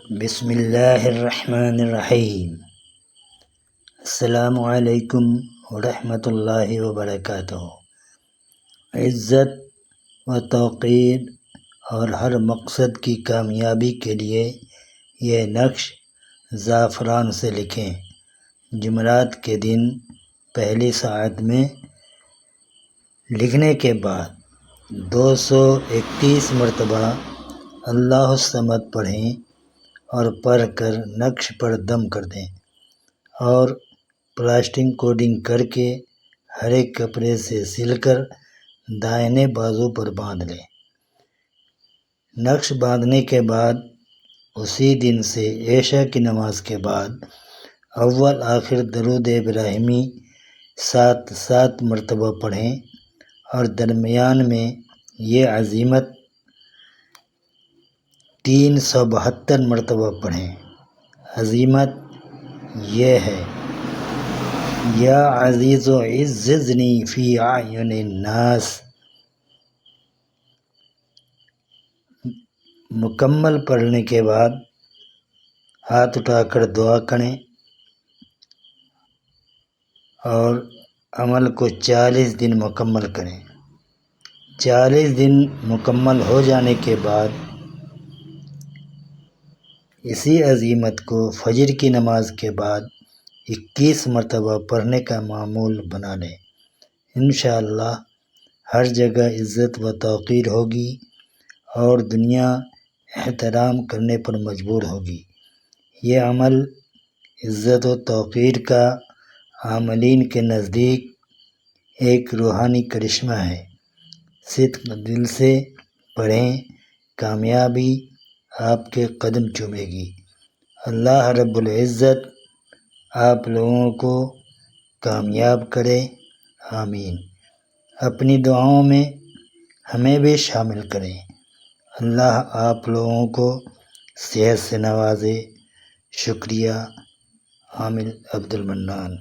بسم اللہ الرحمن الرحیم۔ السلام علیکم ورحمۃ اللہ وبرکاتہ۔ عزت و توقیر اور ہر مقصد کی کامیابی کے لیے یہ نقش زعفران سے لکھیں۔ جمعرات کے دن پہلی ساعت میں لکھنے کے بعد 231 مرتبہ اللہ الصمد پڑھیں اور پڑھ کر نقش پر دم کر دیں اور پلاسٹک کوڈنگ کر کے ہرے کپڑے سے سل کر دائیں بازو پر باندھ لیں۔ نقش باندھنے کے بعد اسی دن سے عشاء کی نماز کے بعد اول آخر درود ابراہیمی 7 مرتبہ پڑھیں اور درمیان میں یہ عزیمت 372 مرتبہ پڑھیں۔ عزیمت یہ ہے: یا عزیز عززنی فی اعین الناس۔ مکمل پڑھنے کے بعد ہاتھ اٹھا کر دعا کریں اور عمل کو 40 دن مکمل کریں۔ 40 دن مکمل ہو جانے کے بعد اسی عزیمت کو فجر کی نماز کے بعد 21 مرتبہ پڑھنے کا معمول بنا لیں۔ انشاءاللہ ہر جگہ عزت و توقیر ہوگی اور دنیا احترام کرنے پر مجبور ہوگی۔ یہ عمل عزت و توقیر کا عاملین کے نزدیک ایک روحانی کرشمہ ہے۔ صدق دل سے پڑھیں، کامیابی آپ کے قدم چومے گی۔ اللہ رب العزت آپ لوگوں کو کامیاب کرے، آمین۔ اپنی دعاؤں میں ہمیں بھی شامل کریں۔ اللہ آپ لوگوں کو صحت سے نوازے۔ شکریہ۔ عامر عبد المنان۔